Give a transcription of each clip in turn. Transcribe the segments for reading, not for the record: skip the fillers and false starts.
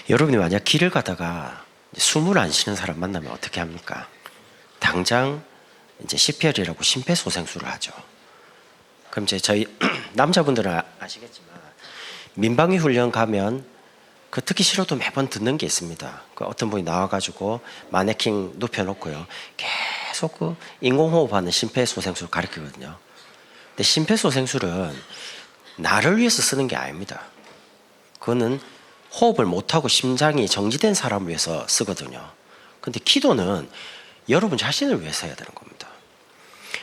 여러분이 만약 길을 가다가 숨을 안 쉬는 사람 만나면 어떻게 합니까? 당장 이제 CPR이라고 심폐소생술을 하죠. 그럼 이제 저희 남자분들은 아시겠지만 민방위 훈련 가면 그 듣기 싫어도 매번 듣는 게 있습니다. 그 어떤 분이 나와가지고 마네킹 눕혀놓고요, 계속 그 인공호흡하는 심폐소생술을 가르치거든요. 근데 심폐소생술은 나를 위해서 쓰는 게 아닙니다. 그거는 호흡을 못하고 심장이 정지된 사람을 위해서 쓰거든요. 근데 기도는 여러분 자신을 위해서 해야 되는 겁니다.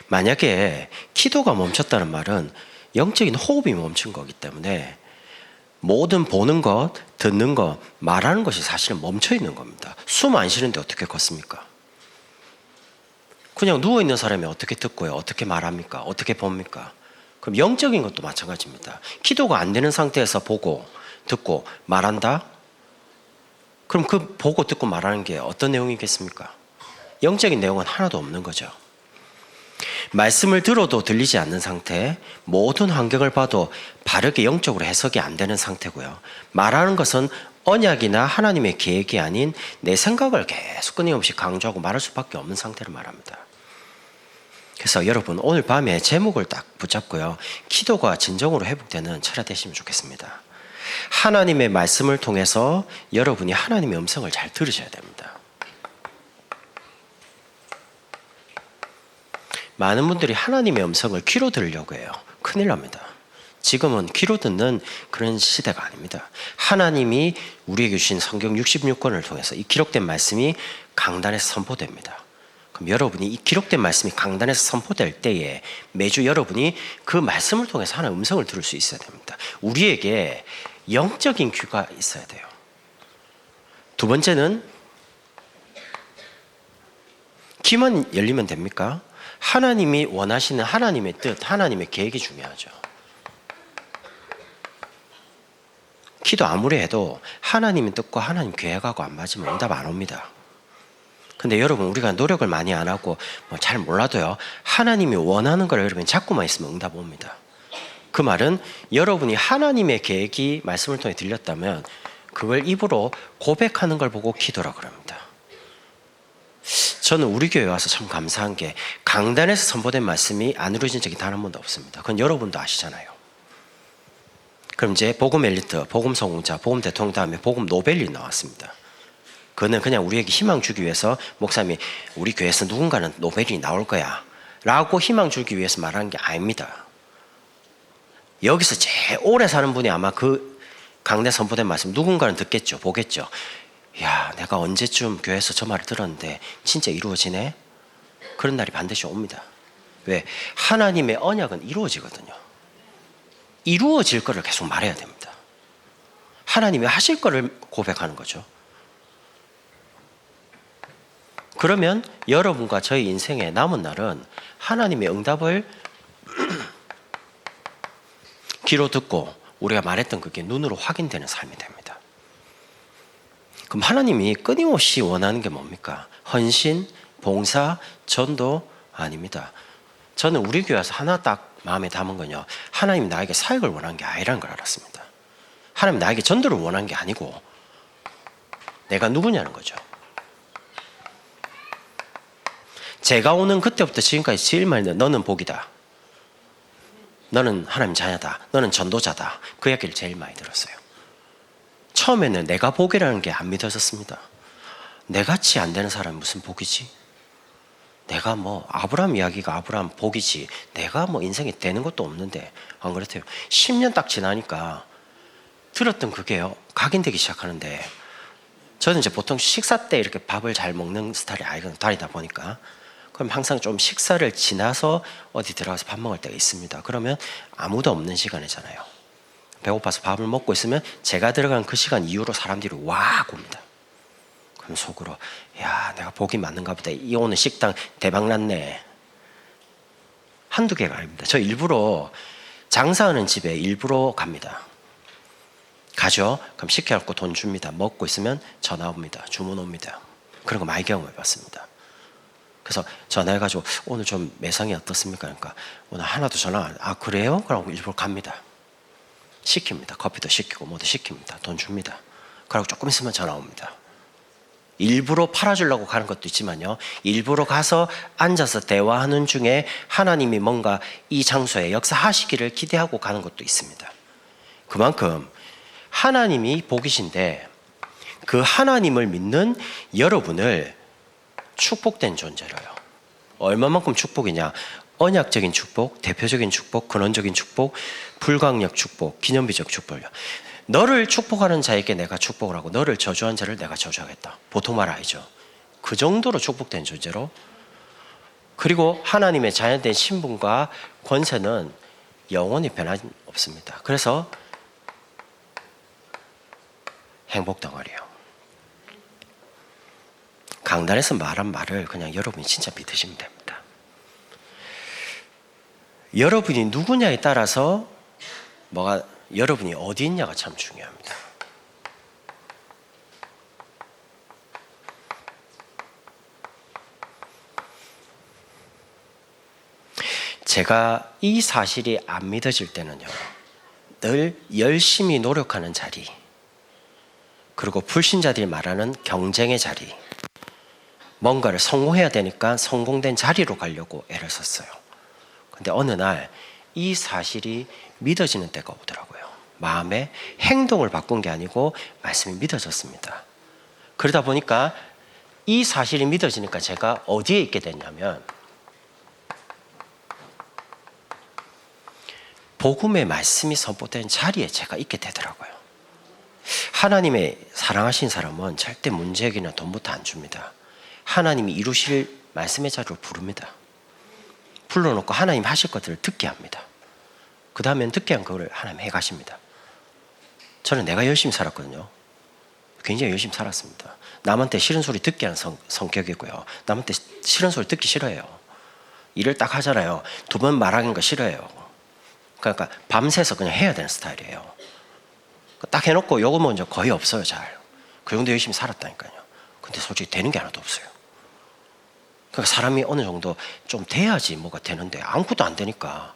만약에 기도가 멈췄다는 말은 영적인 호흡이 멈춘 거기 때문에 모든 보는 것, 듣는 것, 말하는 것이 사실은 멈춰 있는 겁니다. 숨 안 쉬는데 어떻게 걷습니까? 그냥 누워있는 사람이 어떻게 듣고요? 어떻게 말합니까? 어떻게 봅니까? 그럼 영적인 것도 마찬가지입니다. 기도가 안 되는 상태에서 보고 듣고 말한다? 그럼 그 보고 듣고 말하는 게 어떤 내용이겠습니까? 영적인 내용은 하나도 없는 거죠. 말씀을 들어도 들리지 않는 상태, 모든 환경을 봐도 바르게 영적으로 해석이 안 되는 상태고요. 말하는 것은 언약이나 하나님의 계획이 아닌 내 생각을 계속 끊임없이 강조하고 말할 수밖에 없는 상태를 말합니다. 그래서 여러분 오늘 밤에 제목을 딱 붙잡고요, 기도가 진정으로 회복되는 철야 되시면 좋겠습니다. 하나님의 말씀을 통해서 여러분이 하나님의 음성을 잘 들으셔야 됩니다. 많은 분들이 하나님의 음성을 귀로 들으려고 해요. 큰일 납니다. 지금은 귀로 듣는 그런 시대가 아닙니다. 하나님이 우리에게 주신 성경 66권을 통해서 이 기록된 말씀이 강단에서 선포됩니다. 그럼 여러분이 이 기록된 말씀이 강단에서 선포될 때에 매주 여러분이 그 말씀을 통해서 하나님의 음성을 들을 수 있어야 됩니다. 우리에게 영적인 귀가 있어야 돼요. 두 번째는 귀만 열리면 됩니까? 하나님이 원하시는 하나님의 뜻, 하나님의 계획이 중요하죠. 기도 아무리 해도 하나님의 뜻과 하나님 계획하고 안 맞으면 응답 안 옵니다. 근데 여러분 우리가 노력을 많이 안 하고 잘 몰라도요, 하나님이 원하는 걸 여러분이 잡고만 있으면 응답 옵니다. 그 말은 여러분이 하나님의 계획이 말씀을 통해 들렸다면 그걸 입으로 고백하는 걸 보고 기도라고 합니다. 저는 우리 교회에 와서 참 감사한 게 강단에서 선포된 말씀이 안 이루어진 적이 단 한 번도 없습니다. 그건 여러분도 아시잖아요. 그럼 이제 복음 엘리트, 복음 성공자, 복음 대통령 다음에 복음 노벨이 나왔습니다. 그거는 그냥 우리에게 희망 주기 위해서 목사님이 우리 교회에서 누군가는 노벨이 나올 거야 라고 희망 주기 위해서 말하는 게 아닙니다. 여기서 제일 오래 사는 분이 아마 그 강단 선포된 말씀 누군가는 듣겠죠, 보겠죠. 야, 내가 언제쯤 교회에서 저 말을 들었는데 진짜 이루어지네? 그런 날이 반드시 옵니다. 왜? 하나님의 언약은 이루어지거든요. 이루어질 거를 계속 말해야 됩니다. 하나님이 하실 거를 고백하는 거죠. 그러면 여러분과 저희 인생의 남은 날은 하나님의 응답을 귀로 듣고 우리가 말했던 그게 눈으로 확인되는 삶이 됩니다. 그럼 하나님이 끊임없이 원하는 게 뭡니까? 헌신, 봉사, 전도 아닙니다. 저는 우리 교회에서 하나 딱 마음에 담은 건요, 하나님이 나에게 사역을 원하는 게 아니라는 걸 알았습니다. 하나님 나에게 전도를 원하는 게 아니고 내가 누구냐는 거죠. 제가 오는 그때부터 지금까지 제일 많이 너는 복이다, 너는 하나님 자녀다, 너는 전도자다, 그 이야기를 제일 많이 들었어요. 처음에는 내가 복이라는 게 안 믿어졌습니다. 내같이 안 되는 사람이 무슨 복이지? 내가 아브라함 이야기가 아브라함 복이지 내가 인생에 되는 것도 없는데 안 그렇대요. 10년 딱 지나니까 들었던 그게요 각인되기 시작하는데, 저는 이제 보통 식사 때 이렇게 밥을 잘 먹는 스타일이 아니거든요. 다니다 보니까. 그럼 항상 좀 식사를 지나서 어디 들어가서 밥 먹을 때가 있습니다. 그러면 아무도 없는 시간이잖아요. 배고파서 밥을 먹고 있으면 제가 들어간 그 시간 이후로 사람들이 와 옵니다. 그럼 속으로 야, 내가 복이 맞는가 보다, 이 오늘 식당 대박 났네. 한두 개가 아닙니다. 저 일부러 장사하는 집에 일부러 갑니다. 가죠? 그럼 시켜갖고 돈 줍니다. 먹고 있으면 전화 옵니다. 주문 옵니다. 그런 거 많이 경험해봤습니다. 그래서 전화해가지고 오늘 좀 매상이 어떻습니까? 그러니까 오늘 하나도 전화 안, 아 그래요? 그러고 일부러 갑니다. 시킵니다. 커피도 시키고 뭐도 시킵니다. 돈 줍니다. 그리고 조금 있으면 전화 옵니다. 일부러 팔아주려고 가는 것도 있지만요, 일부러 가서 앉아서 대화하는 중에 하나님이 뭔가 이 장소에 역사하시기를 기대하고 가는 것도 있습니다. 그만큼 하나님이 복이신데 그 하나님을 믿는 여러분을 축복된 존재로요. 얼마만큼 축복이냐? 언약적인 축복, 대표적인 축복, 근원적인 축복, 불강력 축복, 기념비적 축복이요. 너를 축복하는 자에게 내가 축복을 하고 너를 저주한 자를 내가 저주하겠다. 보통 말 아니죠. 그 정도로 축복된 존재로, 그리고 하나님의 자녀된 신분과 권세는 영원히 변하지 없습니다. 그래서 행복 덩어리요. 강단에서 말한 말을 그냥 여러분이 진짜 믿으시면 됩니다. 여러분이 누구냐에 따라서 여러분이 어디 있냐가 참 중요합니다. 제가 이 사실이 안 믿어질 때는요, 늘 열심히 노력하는 자리, 그리고 불신자들이 말하는 경쟁의 자리, 뭔가를 성공해야 되니까 성공된 자리로 가려고 애를 썼어요. 근데 어느 날 이 사실이 믿어지는 때가 오더라고요. 마음의 행동을 바꾼 게 아니고 말씀이 믿어졌습니다. 그러다 보니까 이 사실이 믿어지니까 제가 어디에 있게 됐냐면 복음의 말씀이 선포된 자리에 제가 있게 되더라고요. 하나님의 사랑하신 사람은 절대 문제에게나 돈부터 안 줍니다. 하나님이 이루실 말씀의 자리로 부릅니다. 불러놓고 하나님 하실 것들을 듣게 합니다. 그 다음엔 듣게 한 그걸 하나님 해가십니다. 저는 내가 열심히 살았거든요. 굉장히 열심히 살았습니다. 남한테 싫은 소리 듣게 하는 성격이고요. 남한테 싫은 소리 듣기 싫어해요. 일을 딱 하잖아요. 2번 말하는 거 싫어해요. 그러니까 밤새서 그냥 해야 되는 스타일이에요. 딱 해놓고 요금은 이제 거의 없어요. 잘. 그 정도 열심히 살았다니까요. 근데 솔직히 되는 게 하나도 없어요. 그러니까 사람이 어느 정도 좀 돼야지 뭐가 되는데 아무것도 안 되니까,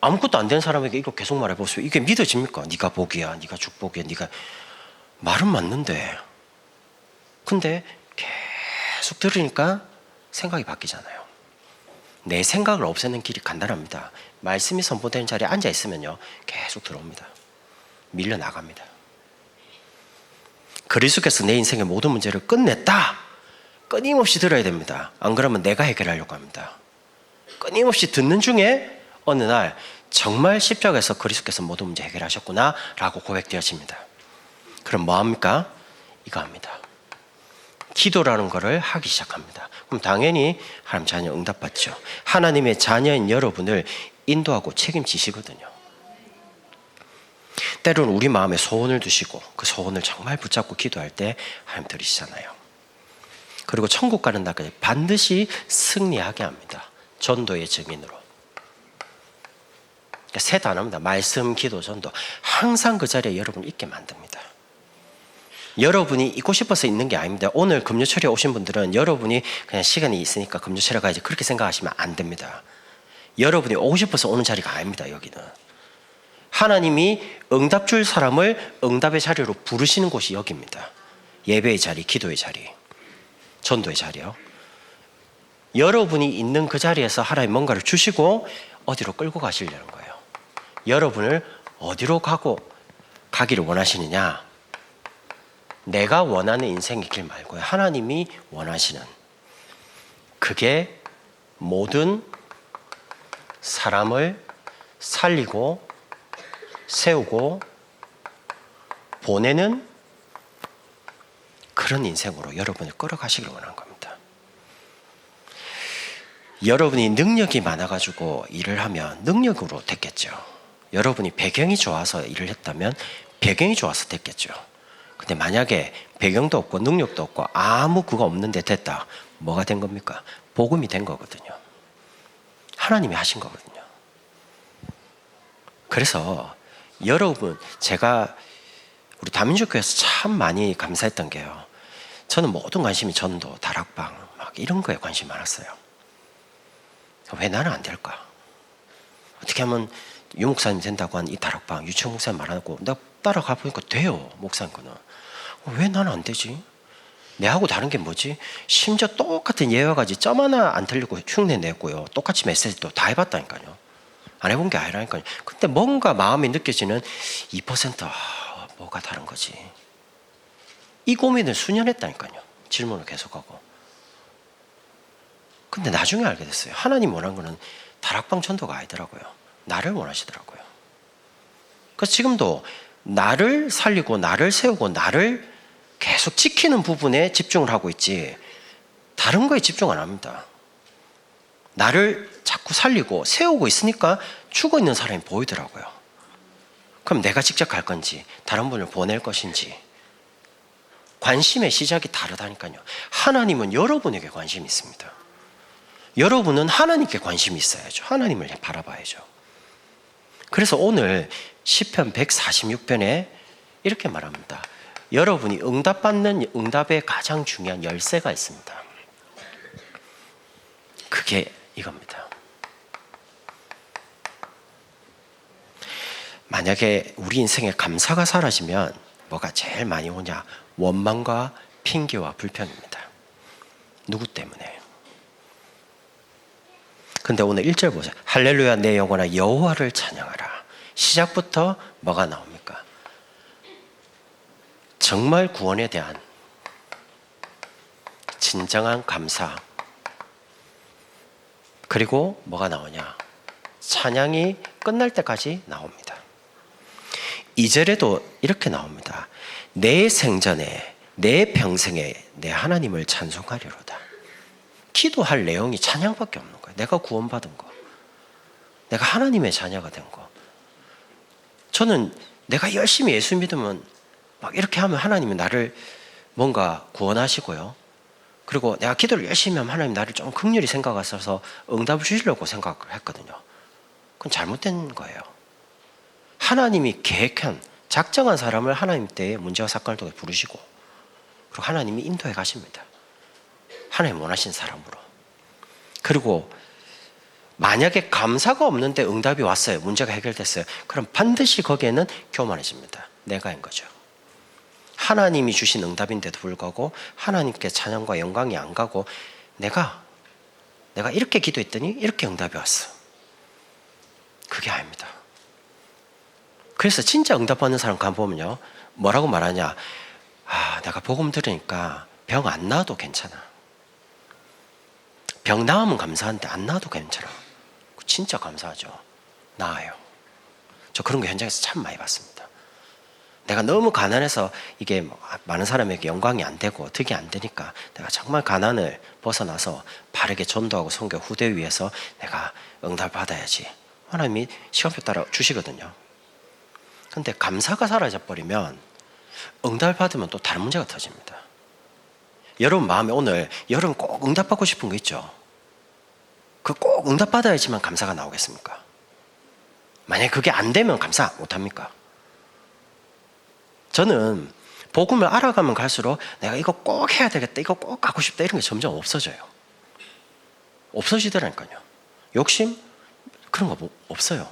아무것도 안 되는 사람에게 이거 계속 말해보세요. 이게 믿어집니까? 네가 복이야, 네가 축복이야, 네가 말은 맞는데, 근데 계속 들으니까 생각이 바뀌잖아요. 내 생각을 없애는 길이 간단합니다. 말씀이 선포되는 자리에 앉아 있으면요, 계속 들어옵니다. 밀려 나갑니다. 그리스도께서 내 인생의 모든 문제를 끝냈다. 끊임없이 들어야 됩니다. 안 그러면 내가 해결하려고 합니다. 끊임없이 듣는 중에 어느 날 정말 십자가에서 그리스도께서 모든 문제 해결하셨구나 라고 고백되어집니다. 그럼 뭐 합니까? 이거 합니다. 기도라는 것을 하기 시작합니다. 그럼 당연히 하나님 자녀 응답받죠. 하나님의 자녀인 여러분을 인도하고 책임지시거든요. 때로는 우리 마음에 소원을 두시고 그 소원을 정말 붙잡고 기도할 때 하나님 들으시잖아요. 그리고 천국 가는 날까지 반드시 승리하게 합니다. 전도의 증인으로. 그러니까 세 단어입니다. 말씀, 기도, 전도. 항상 그 자리에 여러분을 있게 만듭니다. 여러분이 있고 싶어서 있는 게 아닙니다. 오늘 금요철에 오신 분들은 여러분이 그냥 시간이 있으니까 금요철에 가야지 그렇게 생각하시면 안 됩니다. 여러분이 오고 싶어서 오는 자리가 아닙니다. 여기는 하나님이 응답 줄 사람을 응답의 자리로 부르시는 곳이 여기입니다. 예배의 자리, 기도의 자리, 전도의 자리요. 여러분이 있는 그 자리에서 하나님 뭔가를 주시고 어디로 끌고 가시려는 거예요. 여러분을 어디로 가기를 원하시느냐? 내가 원하는 인생의 길 말고요. 하나님이 원하시는, 그게 모든 사람을 살리고 세우고 보내는 그런 인생으로 여러분을 끌어가시길 원하는 겁니다. 여러분이 능력이 많아가지고 일을 하면 능력으로 됐겠죠. 여러분이 배경이 좋아서 일을 했다면 배경이 좋아서 됐겠죠. 근데 만약에 배경도 없고 능력도 없고 아무 그거 없는데 됐다. 뭐가 된 겁니까? 복음이 된 거거든요. 하나님이 하신 거거든요. 그래서 여러분, 제가 우리 다민족교회에서 참 많이 감사했던 게요, 저는 모든 관심이 전도, 다락방 막 이런 거에 관심이 많았어요. 왜 나는 안 될까? 어떻게 하면 유 목사님 된다고 한 이 다락방, 유치원 목사님 말하고 나 따라가 보니까 돼요. 목사님 거는. 왜 나는 안 되지? 내하고 다른 게 뭐지? 심지어 똑같은 예화까지 점 하나 안 틀리고 흉내 냈고요. 똑같이 메시지도 다 해봤다니까요. 안 해본 게 아니라니까요. 근데 뭔가 마음이 느껴지는 2% 뭐가 다른 거지? 이 고민을 수년 했다니까요. 질문을 계속하고. 근데 나중에 알게 됐어요. 하나님 원하는 거는 다락방 전도가 아니더라고요. 나를 원하시더라고요. 그래서 지금도 나를 살리고 나를 세우고 나를 계속 지키는 부분에 집중을 하고 있지 다른 거에 집중 안 합니다. 나를 자꾸 살리고 세우고 있으니까 죽어 있는 사람이 보이더라고요. 그럼 내가 직접 갈 건지 다른 분을 보낼 것인지 관심의 시작이 다르다니까요. 하나님은 여러분에게 관심이 있습니다. 여러분은 하나님께 관심이 있어야죠. 하나님을 바라봐야죠. 그래서 오늘 시편 146편에 이렇게 말합니다. 여러분이 응답받는 응답의 가장 중요한 열쇠가 있습니다. 그게 이겁니다. 만약에 우리 인생에 감사가 사라지면 뭐가 제일 많이 오냐? 원망과 핑계와 불평입니다. 누구 때문에? 근데 오늘 1절 보세요. 할렐루야 내 영혼아 여호와를 찬양하라. 시작부터 뭐가 나옵니까? 정말 구원에 대한 진정한 감사. 그리고 뭐가 나오냐? 찬양이 끝날 때까지 나옵니다. 2절에도 이렇게 나옵니다. 내 생전에 내 평생에 내 하나님을 찬송하리로다. 기도할 내용이 찬양밖에 없는 거예요. 내가 구원받은 거, 내가 하나님의 자녀가 된 거. 저는 내가 열심히 예수 믿으면 막 이렇게 하면 하나님이 나를 뭔가 구원하시고요. 그리고 내가 기도를 열심히 하면 하나님 나를 좀 긍휼히 생각하셔서 응답을 주시려고 생각을 했거든요. 그건 잘못된 거예요. 하나님이 계획한 작정한 사람을 하나님 때에 문제와 사건을 통해 부르시고 그리고 하나님이 인도해 가십니다. 하나님 원하신 사람으로. 그리고 만약에 감사가 없는데 응답이 왔어요. 문제가 해결됐어요. 그럼 반드시 거기에는 교만해집니다. 내가인 거죠. 하나님이 주신 응답인데도 불구하고 하나님께 찬양과 영광이 안 가고 내가 이렇게 기도했더니 이렇게 응답이 왔어. 그게 아닙니다. 그래서 진짜 응답받는 사람 가보면요. 뭐라고 말하냐. 내가 복음 들으니까 병 안 나아도 괜찮아. 병 나으면 감사한데 안 나아도 괜찮아. 진짜 감사하죠. 나아요. 저 그런 거 현장에서 참 많이 봤습니다. 내가 너무 가난해서 이게 많은 사람에게 영광이 안 되고 득이 안 되니까 내가 정말 가난을 벗어나서 바르게 전도하고 선교 후대 위해서 내가 응답을 받아야지. 하나님이 시간표 따라 주시거든요. 근데 감사가 사라져버리면 응답을 받으면 또 다른 문제가 터집니다. 여러분 마음에 오늘 여러분 꼭 응답받고 싶은 거 있죠? 그 꼭 응답받아야지만 감사가 나오겠습니까? 만약에 그게 안 되면 감사 못합니까? 저는 복음을 알아가면 갈수록 내가 이거 꼭 해야 되겠다, 이거 꼭 가고 싶다 이런 게 점점 없어져요. 없어지더라니까요. 욕심? 그런 거 없어요.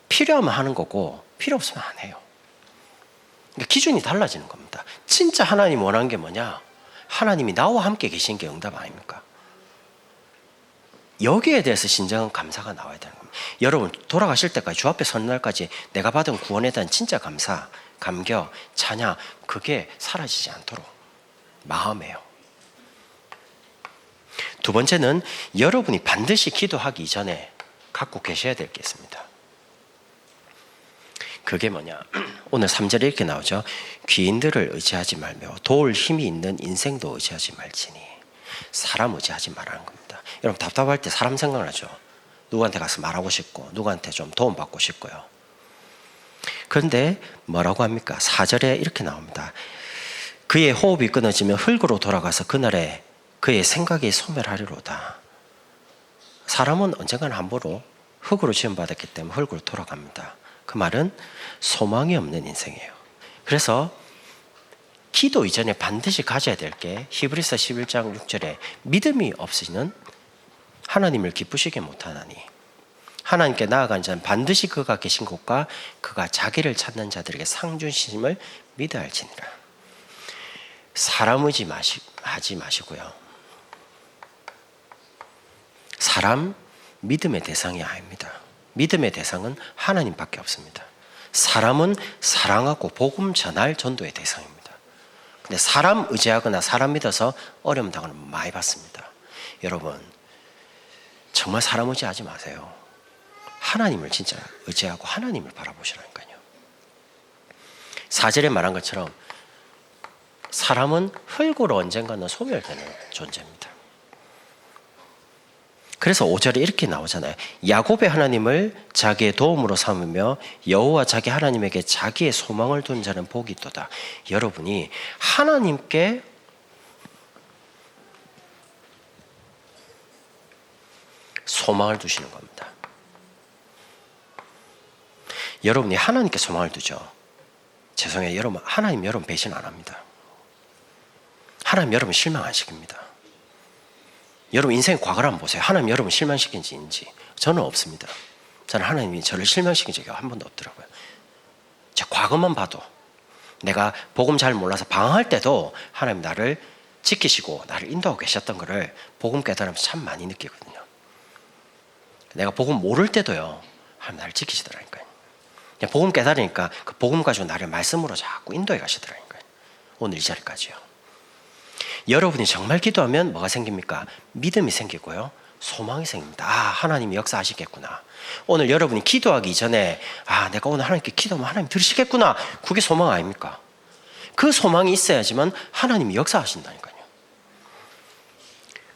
필요하면 하는 거고 필요 없으면 안 해요. 그러니까 기준이 달라지는 겁니다. 진짜 하나님 원하는 게 뭐냐? 하나님이 나와 함께 계신 게 응답 아닙니까? 여기에 대해서 진정한 감사가 나와야 되는 겁니다. 여러분 돌아가실 때까지 주 앞에 선 날까지 내가 받은 구원에 대한 진짜 감사, 감격, 찬양 그게 사라지지 않도록 마음이에요. 두 번째는 여러분이 반드시 기도하기 이전에 갖고 계셔야 될 게 있습니다. 그게 뭐냐? 오늘 3절에 이렇게 나오죠. 귀인들을 의지하지 말며 도울 힘이 있는 인생도 의지하지 말지니. 사람 의지하지 말라는 겁니다. 여러분 답답할 때 사람 생각나죠? 누구한테 가서 말하고 싶고 누구한테 좀 도움받고 싶고요. 그런데 뭐라고 합니까? 4절에 이렇게 나옵니다. 그의 호흡이 끊어지면 흙으로 돌아가서 그날에 그의 생각이 소멸하리로다. 사람은 언젠가는 함부로 흙으로 지음받았기 때문에 흙으로 돌아갑니다. 그 말은 소망이 없는 인생이에요. 그래서 기도 이전에 반드시 가져야 될 게 히브리서 11장 6절에 믿음이 없이는 하나님을 기쁘시게 못하나니 하나님께 나아가는 자는 반드시 그가 계신 곳과 그가 자기를 찾는 자들에게 상 주심을 믿어야 할지니라. 사람 하지 마시고요. 사람 믿음의 대상이 아닙니다. 믿음의 대상은 하나님밖에 없습니다. 사람은 사랑하고 복음 전할 전도의 대상입니다. 근데 사람 의지하거나 사람 믿어서 어려움 당하는 분 많이 봤습니다. 여러분, 정말 사람 의지하지 마세요. 하나님을 진짜 의지하고 하나님을 바라보시라니까요. 4절에 말한 것처럼 사람은 흙으로 언젠가는 소멸되는 존재입니다. 그래서 5절에 이렇게 나오잖아요. 야곱의 하나님을 자기의 도움으로 삼으며 여호와 자기 하나님에게 자기의 소망을 둔 자는 복이 있도다. 여러분이 하나님께 소망을 두시는 겁니다. 여러분이 하나님께 소망을 두죠. 죄송해요. 여러분, 하나님 여러분 배신 안 합니다. 하나님 여러분 실망 안 시킵니다. 여러분 인생 과거를 한번 보세요. 하나님 여러분 실망시킨 지인지. 저는 없습니다. 저는 하나님이 저를 실망시킨 적이 한 번도 없더라고요. 제 과거만 봐도 내가 복음 잘 몰라서 방황할 때도 하나님 나를 지키시고 나를 인도하고 계셨던 것을 복음 깨달으면서 참 많이 느끼거든요. 내가 복음 모를 때도요, 하나님 나를 지키시더라니까요. 복음 깨달으니까 그 복음 가지고 나를 말씀으로 자꾸 인도해 가시더라니까요. 오늘 이 자리까지요. 여러분이 정말 기도하면 뭐가 생깁니까? 믿음이 생기고요, 소망이 생깁니다. 아, 하나님이 역사하시겠구나. 오늘 여러분이 기도하기 이전에 아, 내가 오늘 하나님께 기도하면 하나님 들으시겠구나. 그게 소망 아닙니까? 그 소망이 있어야지만 하나님이 역사하신다니까요.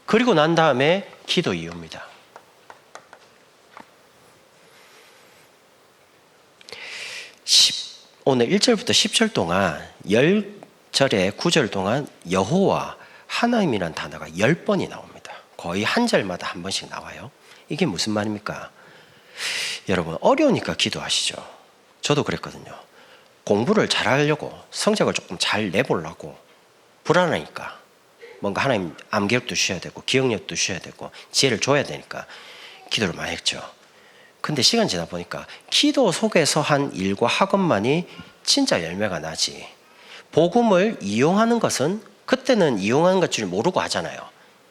그리고 난 다음에 기도 이유입니다. 오늘 1절부터 10절 동안 10절에 9절 동안 여호와 하나님이라는 단어가 10번이 나옵니다. 거의 한 절마다 한 번씩 나와요. 이게 무슨 말입니까? 여러분, 어려우니까 기도하시죠. 저도 그랬거든요. 공부를 잘하려고, 성적을 조금 잘 내보려고, 불안하니까 뭔가 하나님 암기력도 주셔야 되고 기억력도 주셔야 되고 지혜를 줘야 되니까 기도를 많이 했죠. 근데 시간 지나 보니까 기도 속에서 한 일과 학업만이 진짜 열매가 나지, 복음을 이용하는 것은 그때는 이용하는 것 줄 모르고 하잖아요.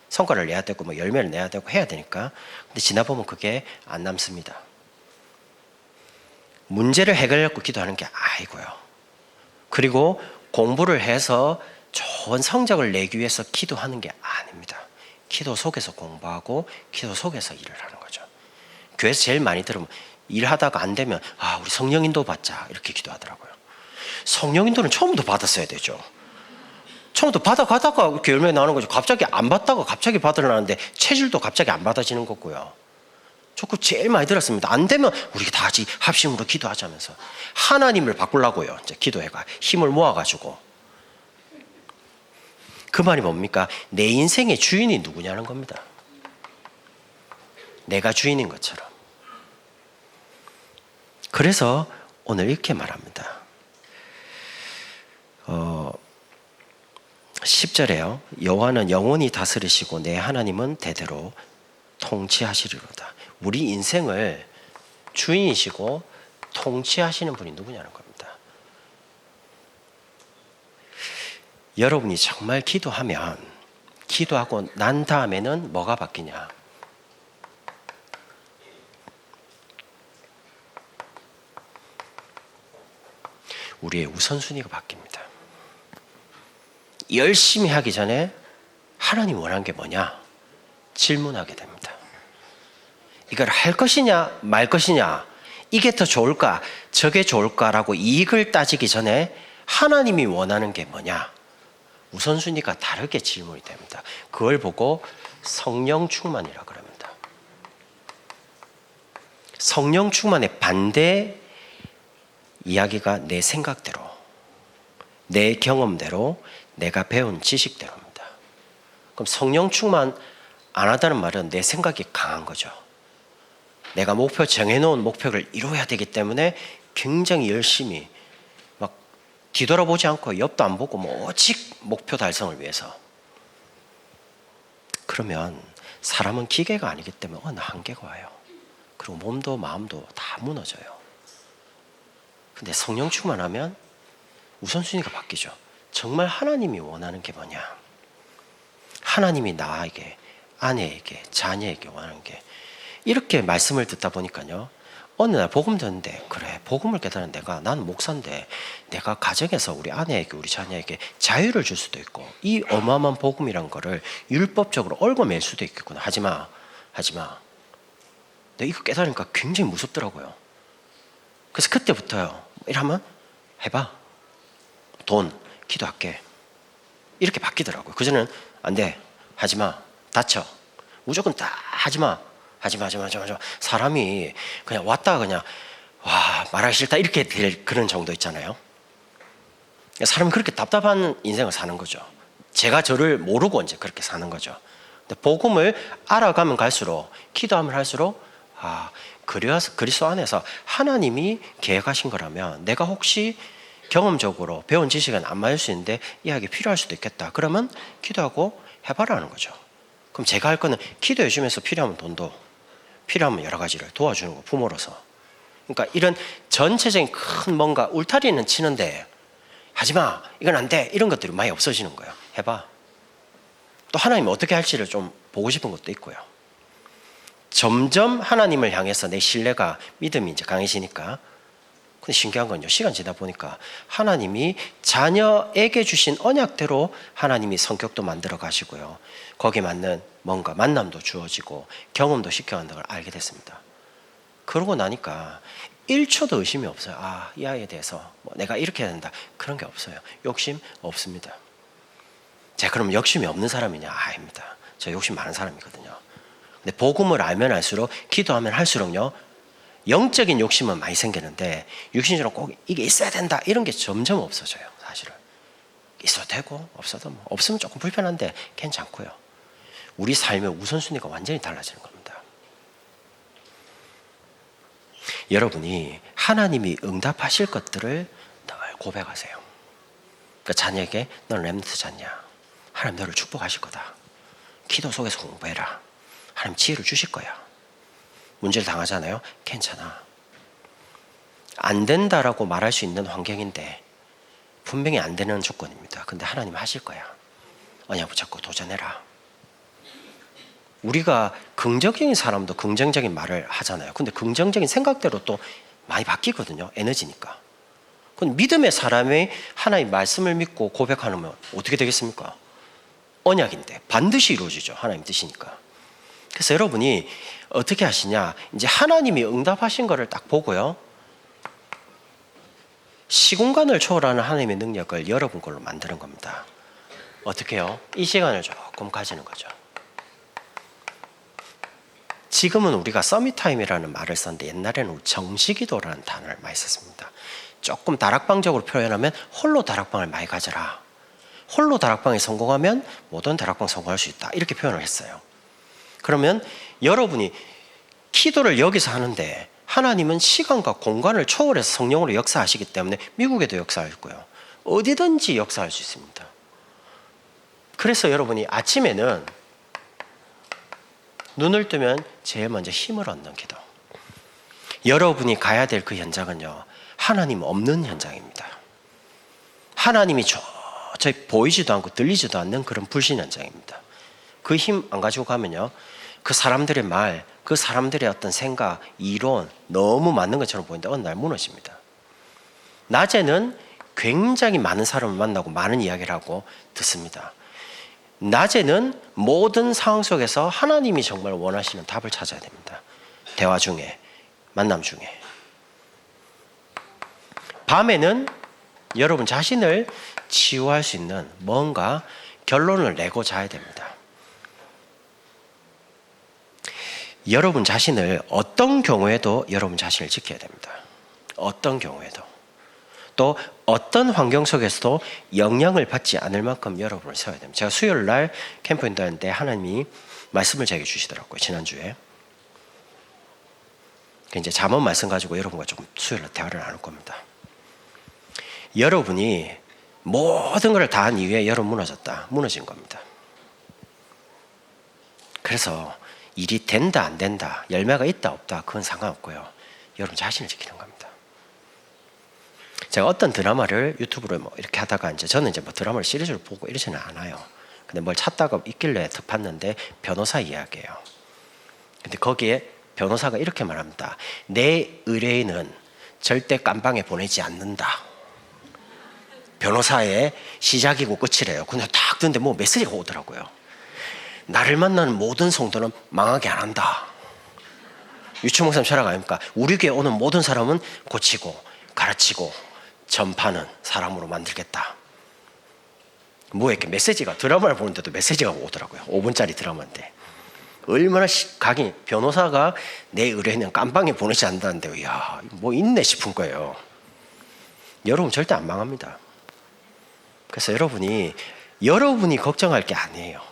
성과를 내야 되고 뭐 열매를 내야 되고 해야 되니까. 근데 지나 보면 그게 안 남습니다. 문제를 해결하려고 기도하는 게 아니고요. 그리고 공부를 해서 좋은 성적을 내기 위해서 기도하는 게 아닙니다. 기도 속에서 공부하고 기도 속에서 일을 하는 거죠. 교회에서 제일 많이 들으면 일하다가 안 되면 아, 우리 성령인도 받자 이렇게 기도하더라고요. 성령인도는 처음부터 받았어야 되죠. 처음부터 받아가다가 이렇게 열매 나오는 거죠. 갑자기 안 받다가 갑자기 받으려는데 체질도 갑자기 안 받아지는 거고요. 저 그거 제일 많이 들었습니다. 안 되면 우리 다 같이 합심으로 기도하자면서 하나님을 바꾸려고요. 이제 기도해가 힘을 모아가지고. 그 말이 뭡니까? 내 인생의 주인이 누구냐는 겁니다. 내가 주인인 것처럼. 그래서 오늘 이렇게 말합니다. 10절에요. 여호와는 영원히 다스리시고 내 하나님은 대대로 통치하시리로다. 우리 인생을 주인이시고 통치하시는 분이 누구냐는 겁니다. 여러분이 정말 기도하면, 기도하고 난 다음에는 뭐가 바뀌냐? 우리의 우선순위가 바뀝니다. 열심히 하기 전에 하나님 원하는 게 뭐냐? 질문하게 됩니다. 이걸 할 것이냐 말 것이냐, 이게 더 좋을까 저게 좋을까라고 이익을 따지기 전에 하나님이 원하는 게 뭐냐? 우선순위가 다르게 질문이 됩니다. 그걸 보고 성령 충만이라고 그럽니다. 성령 충만의 반대 이야기가 내 생각대로, 내 경험대로, 내가 배운 지식대로입니다. 그럼 성령 충만 안 하다는 말은 내 생각이 강한 거죠. 내가 목표 정해놓은 목표를 이루어야 되기 때문에 굉장히 열심히 막 뒤돌아보지 않고 옆도 안 보고 뭐 오직 목표 달성을 위해서. 그러면 사람은 기계가 아니기 때문에 어느 한계가 와요. 그리고 몸도 마음도 다 무너져요. 근데 성령 충만하면 우선순위가 바뀌죠. 정말 하나님이 원하는 게 뭐냐? 하나님이 나에게, 아내에게, 자녀에게 원하는 게, 이렇게 말씀을 듣다 보니까요, 어느 날 복음 듣는데, 그래, 복음을 깨달은 나는 목사인데 내가 가정에서 우리 아내에게, 우리 자녀에게 자유를 줄 수도 있고, 이 어마어마한 복음이란 거를 율법적으로 얽어맬 수도 있겠구나. 하지마. 내가 이거 깨달으니까 굉장히 무섭더라고요. 그래서 그때부터요, 이러면 해봐, 돈 기도할게, 이렇게 바뀌더라고요. 그전에는 안 돼, 하지마, 다쳐, 무조건 다 하지마. 사람이 그냥 왔다가 그냥 와, 말하기 싫다 이렇게 될 그런 정도 있잖아요. 사람이 그렇게 답답한 인생을 사는 거죠. 제가 저를 모르고 이제 그렇게 사는 거죠. 근데 복음을 알아가면 갈수록, 기도하면 할수록, 그리스도 안에서 하나님이 계획하신 거라면 내가 혹시 경험적으로 배운 지식은 안 맞을 수 있는데 이야기 필요할 수도 있겠다. 그러면 기도하고 해봐라는 거죠. 그럼 제가 할 거는 기도해 주면서 필요하면 돈도, 필요하면 여러 가지를 도와주는 거, 부모로서. 그러니까 이런 전체적인 큰 뭔가 울타리는 치는데 하지마, 이건 안 돼, 이런 것들이 많이 없어지는 거예요. 해봐. 또 하나님이 어떻게 할지를 좀 보고 싶은 것도 있고요. 점점 하나님을 향해서 내 신뢰가, 믿음이 이제 강해지니까. 근데 신기한 건요, 시간 지나 보니까 하나님이 자녀에게 주신 언약대로 하나님이 성격도 만들어 가시고요, 거기에 맞는 뭔가 만남도 주어지고 경험도 시켜간다는 걸 알게 됐습니다. 그러고 나니까 1초도 의심이 없어요. 이 아이에 대해서 내가 이렇게 해야 된다, 그런 게 없어요. 욕심 없습니다. 제가 그럼 욕심이 없는 사람이냐? 아닙니다. 저 욕심 많은 사람이거든요. 근데 복음을 알면 알수록, 기도하면 할수록요, 영적인 욕심은 많이 생기는데 육신적으로 꼭 이게 있어야 된다, 이런 게 점점 없어져요. 사실은 있어도 되고 없어도 없으면 조금 불편한데 괜찮고요. 우리 삶의 우선순위가 완전히 달라지는 겁니다. 여러분이 하나님이 응답하실 것들을 늘 고백하세요. 그러니까 자녀에게, 너는 렘넌트 자녀야, 하나님 너를 축복하실 거다, 기도 속에서 공부해라, 하나님 지혜를 주실 거야. 문제를 당하잖아요. 괜찮아, 안 된다라고 말할 수 있는 환경인데 분명히 안 되는 조건입니다. 근데 하나님 하실 거야. 언약 붙잡고 도전해라. 우리가 긍정적인 사람도 긍정적인 말을 하잖아요. 근데 긍정적인 생각대로 또 많이 바뀌거든요. 에너지니까. 그럼 믿음의 사람이 하나님 말씀을 믿고 고백하면 어떻게 되겠습니까? 언약인데 반드시 이루어지죠. 하나님 뜻이니까. 그래서 여러분이 어떻게 하시냐, 이제 하나님이 응답하신 거를 딱 보고요, 시공간을 초월하는 하나님의 능력을 여러분 걸로 만드는 겁니다. 어떻게 해요? 이 시간을 조금 가지는 거죠. 지금은 우리가 서밋타임이라는 말을 썼는데 옛날에는 정식기도라는 단어를 많이 썼습니다. 조금 다락방적으로 표현하면 홀로 다락방을 많이 가져라, 홀로 다락방에 성공하면 모든 다락방 성공할 수 있다, 이렇게 표현을 했어요. 그러면 여러분이 기도를 여기서 하는데 하나님은 시간과 공간을 초월해서 성령으로 역사하시기 때문에 미국에도 역사할 거예요. 어디든지 역사할 수 있습니다. 그래서 여러분이 아침에는 눈을 뜨면 제일 먼저 힘을 얻는 기도. 여러분이 가야 될 그 현장은요, 하나님 없는 현장입니다. 하나님이 저기 보이지도 않고 들리지도 않는 그런 불신 현장입니다. 그 힘 안 가지고 가면요, 그 사람들의 말, 그 사람들의 어떤 생각, 이론 너무 맞는 것처럼 보이는데 어느 날 무너집니다. 낮에는 굉장히 많은 사람을 만나고 많은 이야기를 하고 듣습니다. 낮에는 모든 상황 속에서 하나님이 정말 원하시는 답을 찾아야 됩니다. 대화 중에, 만남 중에. 밤에는 여러분 자신을 치유할 수 있는 뭔가 결론을 내고 자야 됩니다. 여러분 자신을 어떤 경우에도 여러분 자신을 지켜야 됩니다. 어떤 경우에도. 또 어떤 환경 속에서도 영향을 받지 않을 만큼 여러분을 세워야 됩니다. 제가 수요일 날 캠프 인도하는데 하나님이 말씀을 제게 주시더라고요. 지난주에. 이제 잠언 말씀 가지고 여러분과 조금 수요일 날 대화를 나눌 겁니다. 여러분이 모든 걸 다 한 이후에 여러분 무너진 겁니다. 그래서 일이 된다 안 된다, 열매가 있다 없다, 그건 상관없고요. 여러분 자신을 지키는 겁니다. 제가 어떤 드라마를 유튜브로 뭐 이렇게 하다가 저는 뭐 드라마를 시리즈로 보고 이러지는 않아요. 근데 뭘 찾다가 있길래 딱 봤는데 변호사 이야기예요. 근데 거기에 변호사가 이렇게 말합니다. 내 의뢰인은 절대 깜방에 보내지 않는다. 변호사의 시작이고 끝이래요. 근데 딱 듣는데 뭐 메시지가 오더라고요. 나를 만나는 모든 성도는 망하게 안 한다. 유치 목사님 철학 아닙니까? 우리 교회 오는 모든 사람은 고치고 가르치고 전파는 사람으로 만들겠다. 뭐 이렇게 메시지가, 드라마를 보는데도 메시지가 오더라고요. 5분짜리 드라마인데 얼마나 각이, 변호사가 내 의뢰인은 깜방에 보내지 않는다는데, 이야, 뭐 있네 싶은 거예요. 여러분 절대 안 망합니다. 그래서 여러분이 걱정할 게 아니에요.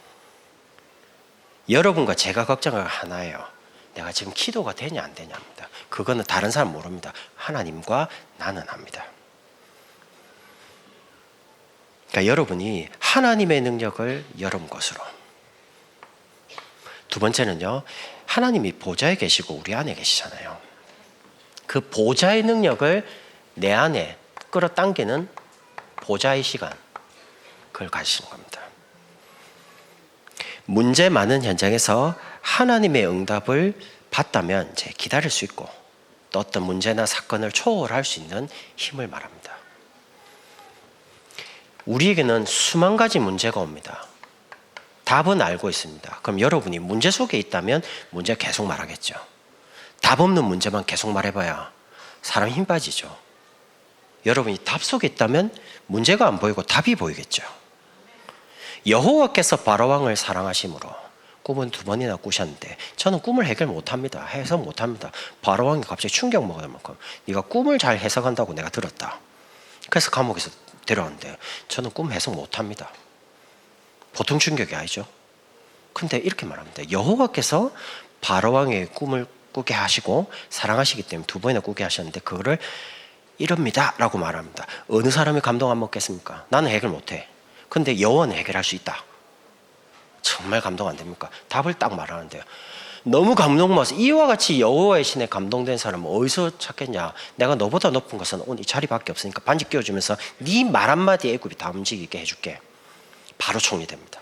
여러분과 제가 걱정할 하나예요. 내가 지금 기도가 되냐 안 되냐입니다. 그거는 다른 사람 모릅니다. 하나님과 나는 합니다. 그러니까 여러분이 하나님의 능력을 여러분 것으로. 두 번째는요, 하나님이 보좌에 계시고 우리 안에 계시잖아요. 그 보좌의 능력을 내 안에 끌어당기는 보좌의 시간, 그걸 가지시는 겁니다. 문제 많은 현장에서 하나님의 응답을 받다면 이제 기다릴 수 있고 또 어떤 문제나 사건을 초월할 수 있는 힘을 말합니다. 우리에게는 수만 가지 문제가 옵니다. 답은 알고 있습니다. 그럼 여러분이 문제 속에 있다면 문제 계속 말하겠죠. 답 없는 문제만 계속 말해봐야 사람 힘 빠지죠. 여러분이 답 속에 있다면 문제가 안 보이고 답이 보이겠죠. 여호와께서 바로왕을 사랑하심으로 꿈은 2번이나 꾸셨는데 저는 꿈을 해결 못합니다. 해석 못합니다. 바로왕이 갑자기 충격 먹을 만큼 네가 꿈을 잘 해석한다고 내가 들었다. 그래서 감옥에서 데려왔는데 저는 꿈 해석 못합니다. 보통 충격이 아니죠. 근데 이렇게 말합니다. 여호와께서 바로왕의 꿈을 꾸게 하시고 사랑하시기 때문에 2번이나 꾸게 하셨는데 그거를 이럽니다 라고 말합니다. 어느 사람이 감동 안 먹겠습니까? 나는 해결 못해. 근데 여호와는 해결할 수 있다. 정말 감동 안 됩니까? 답을 딱 말하는데요. 너무 감동 먹어서 이와 같이 여호와의 신에 감동된 사람은 어디서 찾겠냐? 내가 너보다 높은 것은 오늘 이 자리밖에 없으니까 반지 끼워주면서 네 말 한마디에 애굽이 다 움직이게 해줄게. 바로 총리됩니다.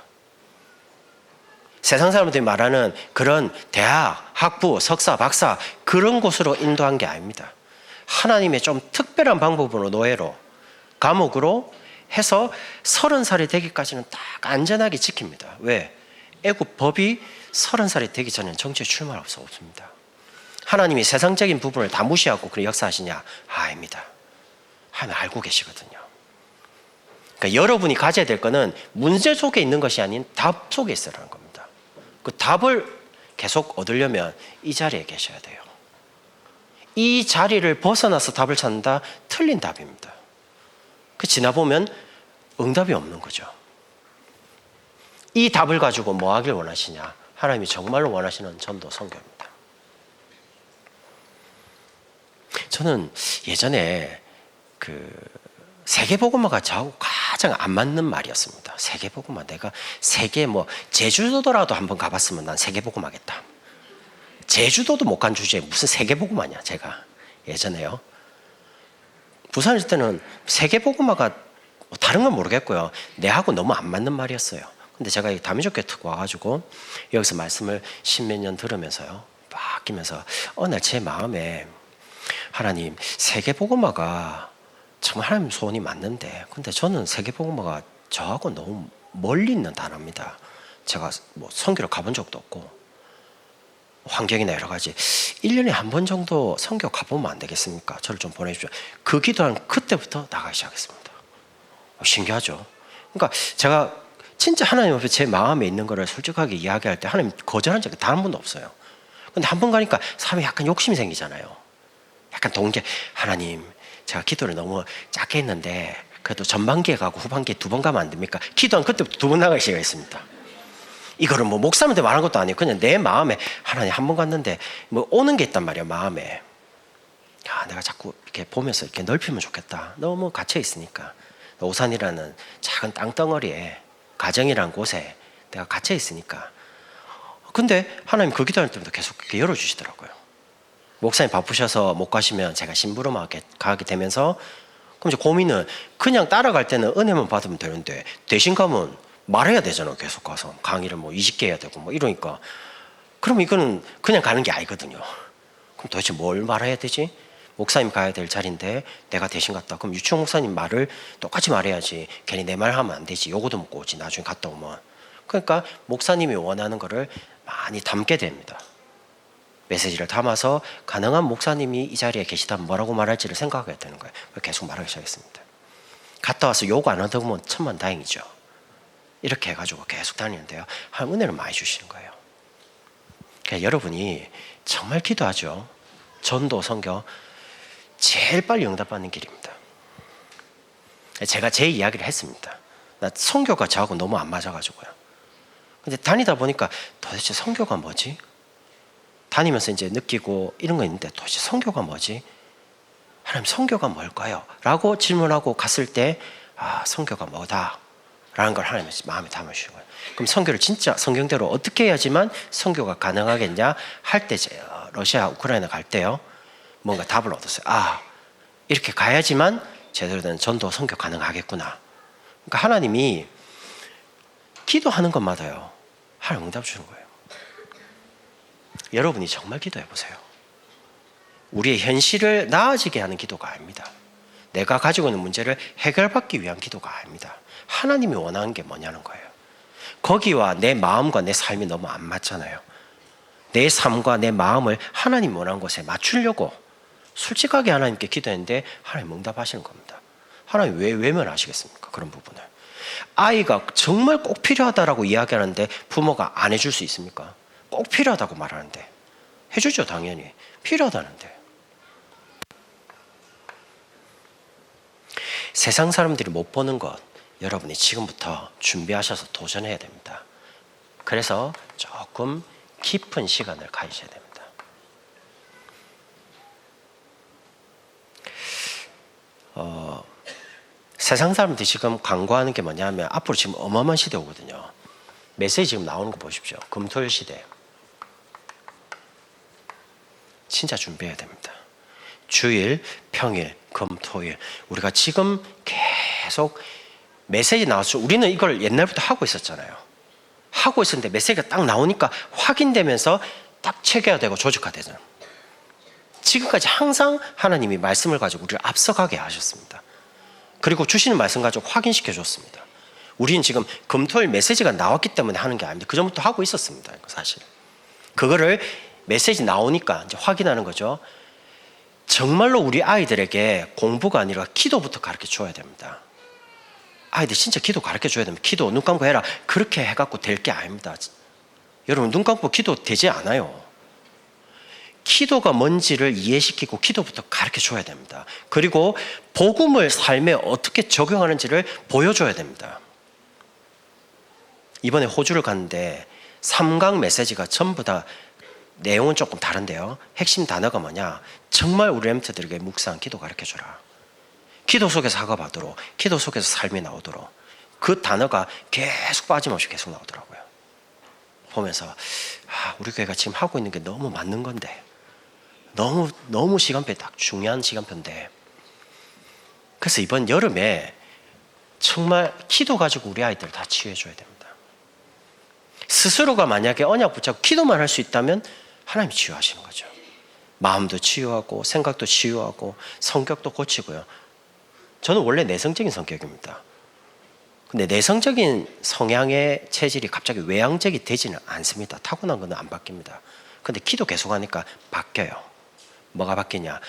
세상 사람들이 말하는 그런 대학, 학부, 석사, 박사 그런 곳으로 인도한 게 아닙니다. 하나님의 좀 특별한 방법으로 노예로 감옥으로 해서 30살이 되기까지는 딱 안전하게 지킵니다. 왜? 애굽 법이 30살이 되기 전에는 정치에 출마할 수 없습니다. 하나님이 세상적인 부분을 다 무시하고 그런 역사하시냐? 아닙니다. 하나님 알고 계시거든요. 그러니까 여러분이 가져야 될 거는 문제 속에 있는 것이 아닌 답 속에 있으라는 겁니다. 그 답을 계속 얻으려면 이 자리에 계셔야 돼요. 이 자리를 벗어나서 답을 찾는다? 틀린 답입니다. 그 지나보면 응답이 없는 거죠. 이 답을 가지고 뭐 하길 원하시냐? 하나님이 정말로 원하시는 전도 선교입니다. 저는 예전에 세계복음화가 저하고 가장 안 맞는 말이었습니다. 세계복음화, 내가 세계 제주도라도 한번 가봤으면 난 세계복음화겠다. 제주도도 못 간 주제에 무슨 세계복음화냐, 제가 예전에요. 부산에 있을 때는 세계복음화가 다른 건 모르겠고요. 내하고 너무 안 맞는 말이었어요. 근데 제가 이 다민족교회 특 와가지고 여기서 말씀을 10몇 년 들으면서요, 바뀌면서 어느 날 제 마음에 하나님, 세계복음화가 정말 하나님 소원이 맞는데, 근데 저는 세계복음화가 저하고 너무 멀리 있는 단어입니다. 제가 선교를 가본 적도 없고 환경이나 여러 가지 1년에 한 번 정도 선교 가보면 안 되겠습니까? 저를 좀 보내주십시오. 그 기도한 그때부터 나가기 시작했습니다. 신기하죠? 그러니까 제가 진짜 하나님 앞에 제 마음에 있는 거를 솔직하게 이야기할 때 하나님 거절한 적이 단 한 번도 없어요. 근데 한 번 가니까 사람이 약간 욕심이 생기잖아요. 약간 동계, 하나님 제가 기도를 너무 작게 했는데 그래도 전반기에 가고 후반기에 2번 가면 안 됩니까? 기도한 그때부터 2번 나가기 시작했습니다. 이거를 목사님한테 말한 것도 아니고 그냥 내 마음에 하나님 한 번 갔는데 오는 게 있단 말이야, 마음에. 내가 자꾸 이렇게 보면서 이렇게 넓히면 좋겠다. 너무 갇혀 있으니까. 오산이라는 작은 땅덩어리에, 가정이라는 곳에 내가 갇혀 있으니까 근데 하나님 그 기도할 때마다 계속 그렇게 열어주시더라고요. 목사님 바쁘셔서 못 가시면 제가 심부름하게 가게 되면서, 그럼 이제 고민은 그냥 따라갈 때는 은혜만 받으면 되는데 대신 가면 말해야 되잖아요. 계속 가서 강의를 뭐 20개 해야 되고 뭐 이러니까, 그럼 이거는 그냥 가는 게 아니거든요. 그럼 도대체 뭘 말해야 되지? 목사님 가야 될 자리인데 내가 대신 갔다. 그럼 유치원 목사님 말을 똑같이 말해야지. 괜히 내 말 하면 안 되지. 요거도 묻고 오지. 나중에 갔다 오면. 그러니까 목사님이 원하는 거를 많이 담게 됩니다. 메시지를 담아서 가능한 목사님이 이 자리에 계시다면 뭐라고 말할지를 생각해야 되는 거예요. 계속 말하기 시작했습니다. 갔다 와서 욕 안 얻으면 천만다행이죠. 이렇게 해가지고 계속 다니는데요, 하나님 은혜를 많이 주시는 거예요. 그러니까 여러분이 정말 기도하죠. 전도, 선교 제일 빨리 응답받는 길입니다. 제가 제 이야기를 했습니다. 나 선교가 저하고 너무 안 맞아가지고요. 근데 다니다 보니까 도대체 선교가 뭐지? 다니면서 이제 느끼고 이런 거 있는데 도대체 선교가 뭐지? 하나님 선교가 뭘까요? 라고 질문하고 갔을 때, 아, 선교가 뭐다 라는 걸 하나님이 마음에 담아주신 거예요. 그럼 선교를 진짜 성경대로 어떻게 해야지만 선교가 가능하겠냐 할 때, 러시아, 우크라이나 갈 때요, 뭔가 답을 얻었어요. 아, 이렇게 가야지만 제대로 된 전도, 선교 가능하겠구나. 그러니까 하나님이 기도하는 것마다요, 하나님 응답 주는 거예요. 여러분이 정말 기도해 보세요. 우리의 현실을 나아지게 하는 기도가 아닙니다. 내가 가지고 있는 문제를 해결받기 위한 기도가 아닙니다. 하나님이 원하는 게 뭐냐는 거예요. 거기와 내 마음과 내 삶이 너무 안 맞잖아요. 내 삶과 내 마음을 하나님 원하는 곳에 맞추려고 솔직하게 하나님께 기도했는데 하나님 응답하시는 겁니다. 하나님 왜 외면하시겠습니까? 그런 부분을. 아이가 정말 꼭 필요하다라고 이야기하는데 부모가 안 해줄 수 있습니까? 꼭 필요하다고 말하는데 해주죠. 당연히 필요하다는데. 세상 사람들이 못 보는 것, 여러분이 지금부터 준비하셔서 도전해야 됩니다. 그래서 조금 깊은 시간을 가지셔야 됩니다. 세상 사람들이 지금 강구하는 게 뭐냐면, 앞으로 지금 어마어마한 시대 오거든요. 메시지 지금 나오는 거 보십시오. 금토일 시대. 진짜 준비해야 됩니다. 주일, 평일, 금, 토일. 우리가 지금 계속 메시지 나왔죠. 우리는 이걸 옛날부터 하고 있었잖아요. 하고 있었는데 메시지가 딱 나오니까 확인되면서 딱 체계화되고 조직화되잖아요. 지금까지 항상 하나님이 말씀을 가지고 우리를 앞서가게 하셨습니다. 그리고 주시는 말씀 가지고 확인시켜 줬습니다. 우리는 지금 금토일 메시지가 나왔기 때문에 하는 게 아닙니다. 그 전부터 하고 있었습니다. 사실. 그거를 메시지 나오니까 이제 확인하는 거죠. 정말로 우리 아이들에게 공부가 아니라 기도부터 가르쳐 줘야 됩니다. 아이들 진짜 기도 가르쳐 줘야 됩니다. 기도 눈 감고 해라. 그렇게 해갖고 될 게 아닙니다. 여러분, 눈 감고 기도 되지 않아요. 기도가 뭔지를 이해시키고 기도부터 가르쳐 줘야 됩니다. 그리고 복음을 삶에 어떻게 적용하는지를 보여줘야 됩니다. 이번에 호주를 갔는데 3강 메시지가 전부 다 내용은 조금 다른데요, 핵심 단어가 뭐냐, 정말 우리 렘트들에게 묵상, 기도 가르쳐줘라. 기도 속에서 사과 받도록, 기도 속에서 삶이 나오도록. 그 단어가 계속 빠짐없이 계속 나오더라고요. 보면서 우리 교회가 지금 하고 있는 게 너무 맞는 건데, 너무 시간표에 딱 중요한 시간표인데. 그래서 이번 여름에 정말 기도 가지고 우리 아이들 다 치유해줘야 됩니다. 스스로가 만약에 언약 붙잡고 기도만 할 수 있다면 하나님이 치유하시는 거죠. 마음도 치유하고 생각도 치유하고 성격도 고치고요. 저는 원래 내성적인 성격입니다. 근데 내성적인 성향의 체질이 갑자기 외향적이 되지는 않습니다. 타고난 건 안 바뀝니다. 근데 기도 계속하니까 바뀌어요. 뭐가 바뀌냐,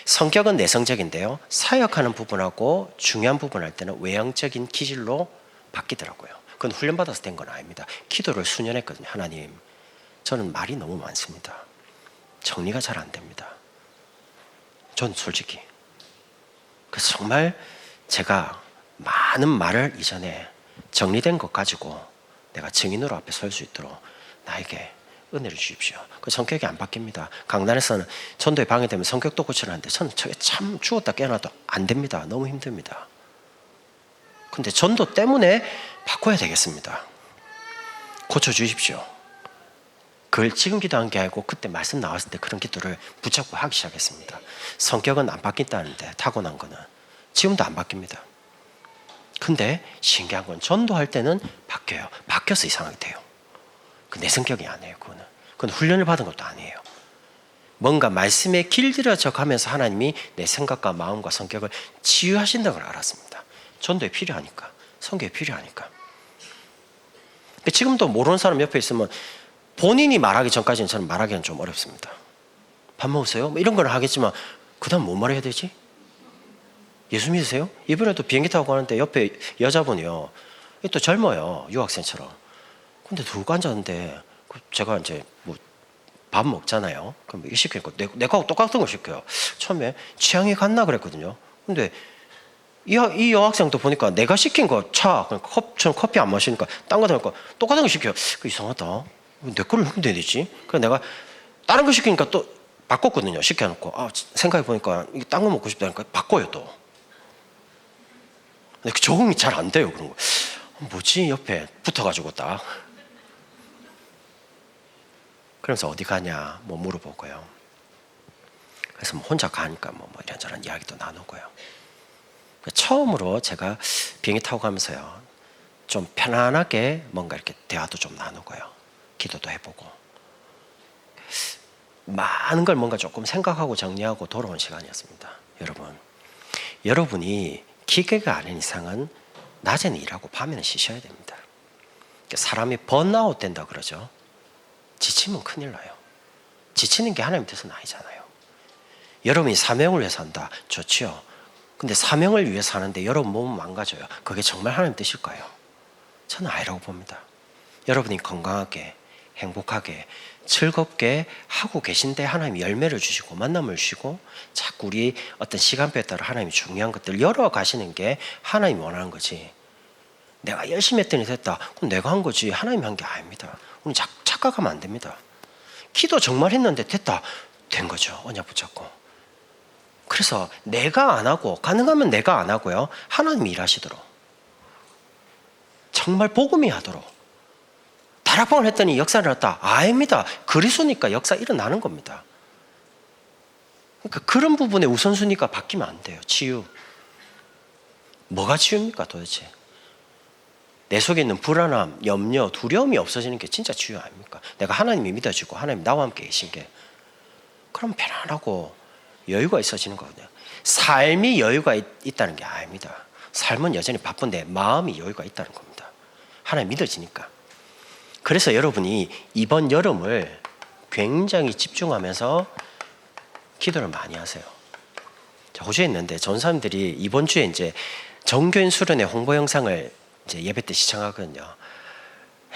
성격은 내성적인데요, 사역하는 부분하고 중요한 부분 할 때는 외향적인 기질로 바뀌더라고요. 그건 훈련받아서 된 건 아닙니다. 기도를 수년했거든요. 하나님, 저는 말이 너무 많습니다. 정리가 잘 안 됩니다. 전 솔직히. 그래서 정말 제가 많은 말을 이전에 정리된 것 가지고 내가 증인으로 앞에 설 수 있도록 나에게 은혜를 주십시오. 그 성격이 안 바뀝니다. 강단에서는 전도에 방해되면 성격도 고치라는데 저는 저게 참 죽었다 깨어나도 안 됩니다. 너무 힘듭니다. 근데 전도 때문에 바꿔야 되겠습니다. 고쳐주십시오. 그걸 지금 기도한 게 아니고 그때 말씀 나왔을 때 그런 기도를 붙잡고 하기 시작했습니다. 성격은 안 바뀐다는데 타고난 거는 지금도 안 바뀝니다. 근데 신기한 건 전도할 때는 바뀌어요. 바뀌어서 이상하게 돼요. 내 성격이 아니에요. 그건 훈련을 받은 것도 아니에요. 뭔가 말씀에 길들여져 가면서 하나님이 내 생각과 마음과 성격을 치유하신다는 걸 알았습니다. 전도에 필요하니까, 성교에 필요하니까. 지금도 모르는 사람 옆에 있으면 본인이 말하기 전까지는 저는 말하기는 좀 어렵습니다. 밥 먹었어요? 뭐 이런 건 하겠지만 그 다음 뭐 말해야 되지? 예수 믿으세요? 이번에도 비행기 타고 가는데 옆에 여자분이요, 또 젊어요, 유학생처럼. 근데 누구 앉았는데 제가 이제 뭐 밥 먹잖아요. 그럼 이거 시키니까 내가 똑같은 걸 시켜요. 처음에 취향이 같나 그랬거든요. 근데 이 여학생도 보니까 내가 시킨 거 저는 커피 안 마시니까 딴 거 되니까 똑같은 거 시켜요. 이상하다. 내 거를 누군데 해야 되지? 그래서 내가 다른 거 시키니까 또 바꿨거든요. 시켜놓고 생각해보니까 이게 딴 거 먹고 싶다니까 바꿔요 또. 근데 적응이 잘 안 돼요. 그런 거 뭐지? 옆에 붙어가지고 딱. 그래서 어디 가냐 뭐 물어보고요. 그래서 뭐 혼자 가니까 뭐 이런저런 이야기도 나누고요. 처음으로 제가 비행기 타고 가면서요, 좀 편안하게 뭔가 이렇게 대화도 좀 나누고요, 기도도 해보고, 많은 걸 뭔가 조금 생각하고 정리하고 돌아온 시간이었습니다. 여러분이 기계가 아닌 이상은 낮에는 일하고 밤에는 쉬셔야 됩니다. 사람이 번아웃 된다 그러죠. 지치면 큰일 나요. 지치는 게 하나님 뜻은 아니잖아요. 여러분이 사명을 위해서 산다, 좋지요. 근데 사명을 위해서 사는데 여러분 몸은 망가져요. 그게 정말 하나님 뜻일까요? 저는 아니라고 봅니다. 여러분이 건강하게, 행복하게, 즐겁게 하고 계신데 하나님이 열매를 주시고 만남을 주시고 자꾸 우리 어떤 시간표에 따라 하나님이 중요한 것들을 열어가시는 게 하나님이 원하는 거지, 내가 열심히 했더니 됐다, 그럼 내가 한 거지 하나님이 한 게 아닙니다. 우리 착각하면 안 됩니다. 기도 정말 했는데 됐다, 된 거죠. 언약 붙잡고. 그래서 내가 안 하고, 가능하면 내가 안 하고요, 하나님이 일하시도록, 정말 복음이 하도록. 다락방을 했더니 역사를 일어났다, 아닙니다. 그리스도니까 역사 일어나는 겁니다. 그러니까 그런 부분에 우선순위가 바뀌면 안 돼요. 치유. 뭐가 치유입니까 도대체? 내 속에 있는 불안함, 염려, 두려움이 없어지는 게 진짜 치유 아닙니까? 내가 하나님이 믿어지고 하나님 나와 함께 계신 게, 그럼 편안하고 여유가 있어지는 거거든요. 삶이 여유가 있다는 게 아닙니다. 삶은 여전히 바쁜데 마음이 여유가 있다는 겁니다. 하나님 믿어지니까. 그래서 여러분이 이번 여름을 굉장히 집중하면서 기도를 많이 하세요. 호주에 있는데 전사님들이 이번 주에 이제 정교인 수련회 홍보 영상을 이제 예배 때 시청하거든요.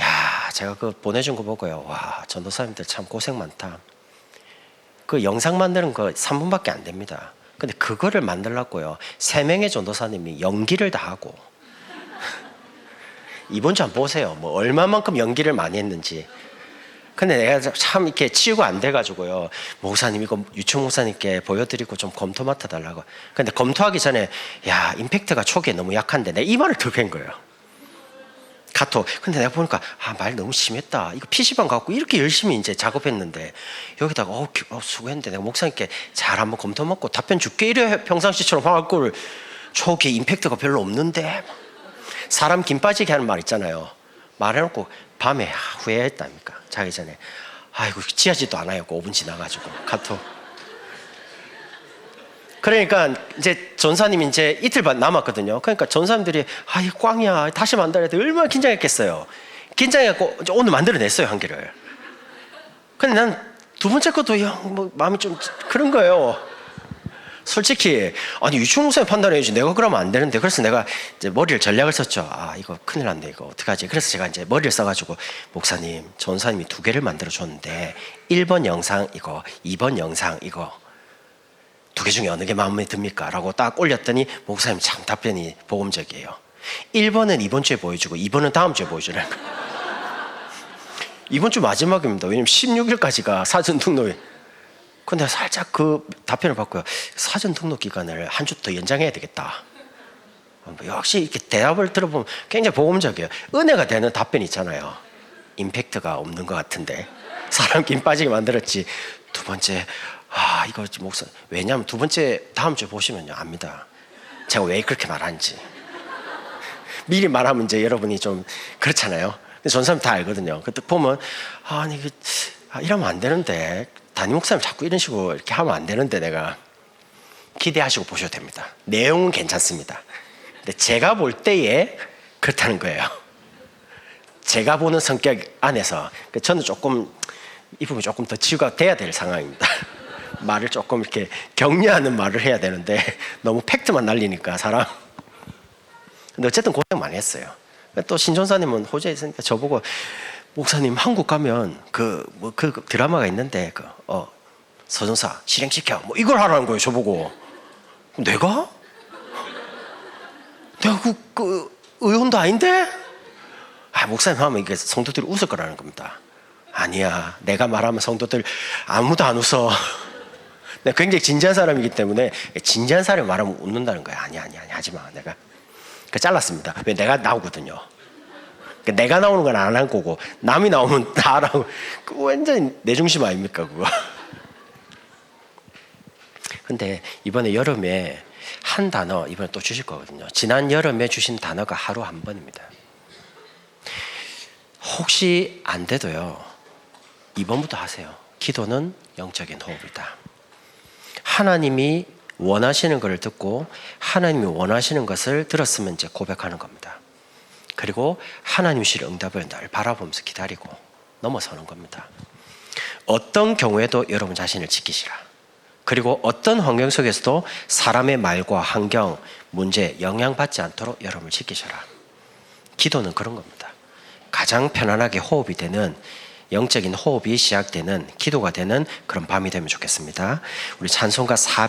야, 제가 그 보내준 거 보고요, 와, 전도사님들 참 고생 많다. 그 영상 만드는 거 3분밖에 안 됩니다. 근데 그거를 만들려고요, 3명의 전도사님이 연기를 다 하고 이번 주 한번 보세요. 뭐 얼마만큼 연기를 많이 했는지. 근데 내가 참 이렇게 치유가 안 돼가지고요, 목사님 이거 유충 목사님께 보여드리고 좀 검토 맡아달라고. 근데 검토하기 전에 야, 임팩트가 초기에 너무 약한데 내가 이 말을 들은 거예요, 카톡. 근데 내가 보니까 말 너무 심했다. 이거 PC방 갖고 이렇게 열심히 이제 작업했는데 여기다가 수고했는데 내가 목사님께 잘 한번 검토 먹고 답변 줄게 이래 평상시처럼 할 걸, 초기 임팩트가 별로 없는데. 사람 김 빠지게 하는 말 있잖아요. 말해놓고 밤에 후회했답니까? 자기 전에 아이고 지하지도 않아요. 5분 지나가지고 카톡. 그러니까 이제 전사님이 이제 이틀 반 남았거든요. 그러니까 전사님들이 이 꽝이야, 다시 만들어야 돼, 얼마나 긴장했겠어요. 긴장해갖고 오늘 만들어냈어요, 한 개를. 근데 난 두 번째 것도 뭐 마음이 좀 그런 거예요. 솔직히 아니 유충 목사님 판단해야지, 내가 그러면 안 되는데. 그래서 내가 이제 머리를 전략을 썼죠. 이거 큰일 났네, 이거 어떡하지. 그래서 제가 이제 머리를 써가지고 목사님, 전사님이 2개를 만들어 줬는데 1번 영상 이거, 2번 영상 이거 2개 중에 어느 게 마음에 듭니까? 라고 딱 올렸더니 목사님 참 답변이 복음적이에요. 1번은 이번 주에 보여주고 2번은 다음 주에 보여주라는 거예요. 이번 주 마지막입니다. 왜냐면 16일까지가 사전 등록이. 근데 살짝 그 답변을 받고요, 사전 등록 기간을 한 주 더 연장해야 되겠다. 역시 이렇게 대답을 들어보면 굉장히 복음적이에요. 은혜가 되는 답변이 있잖아요. 임팩트가 없는 것 같은데 사람 긴 빠지게 만들었지. 두 번째, 이거 목사, 왜냐하면 두 번째 다음 주에 보시면요 압니다. 제가 왜 그렇게 말하는지. 미리 말하면 이제 여러분이 좀 그렇잖아요. 전 사람 다 알거든요. 그때 보면 아니 이러면 안 되는데, 담임 목사님 자꾸 이런 식으로 이렇게 하면 안 되는데, 내가 기대하시고 보셔도 됩니다. 내용은 괜찮습니다. 근데 제가 볼 때에 그렇다는 거예요. 제가 보는 성격 안에서 저는 조금 이 부분이 조금 더 치유가 돼야 될 상황입니다. 말을 조금 이렇게 격려하는 말을 해야 되는데 너무 팩트만 날리니까 사람. 근데 어쨌든 고생 많이 했어요. 또 신전사님은 호주에 있으니까 저보고 목사님 한국 가면 그 드라마가 있는데 서전사 실행시켜 뭐 이걸 하라는 거예요. 저보고. 내가 그 의원도 아닌데? 목사님 하면 이게 성도들이 웃을 거라는 겁니다. 아니야, 내가 말하면 성도들 아무도 안 웃어. 내가 굉장히 진지한 사람이기 때문에 진지한 사람이 말하면 웃는다는 거야. 아니 하지마. 내가 잘랐습니다. 왜? 내가 나오거든요. 내가 나오는 건 안 할 거고 남이 나오면 다 하라고. 그거 완전 내 중심 아닙니까 그거. 근데 이번에 여름에 한 단어 이번에 또 주실 거거든요. 지난 여름에 주신 단어가 하루 한 번입니다. 혹시 안 돼도요, 이번부터 하세요. 기도는 영적인 호흡이다. 하나님이 원하시는 것을 듣고 하나님이 원하시는 것을 들었으면 이제 고백하는 겁니다. 그리고 하나님 주실 응답을 늘 바라보면서 기다리고 넘어서는 겁니다. 어떤 경우에도 여러분 자신을 지키시라. 그리고 어떤 환경 속에서도 사람의 말과 환경, 문제, 영향받지 않도록 여러분을 지키셔라. 기도는 그런 겁니다. 가장 편안하게 호흡이 되는, 영적인 호흡이 시작되는, 기도가 되는 그런 밤이 되면 좋겠습니다. 우리 찬송가 4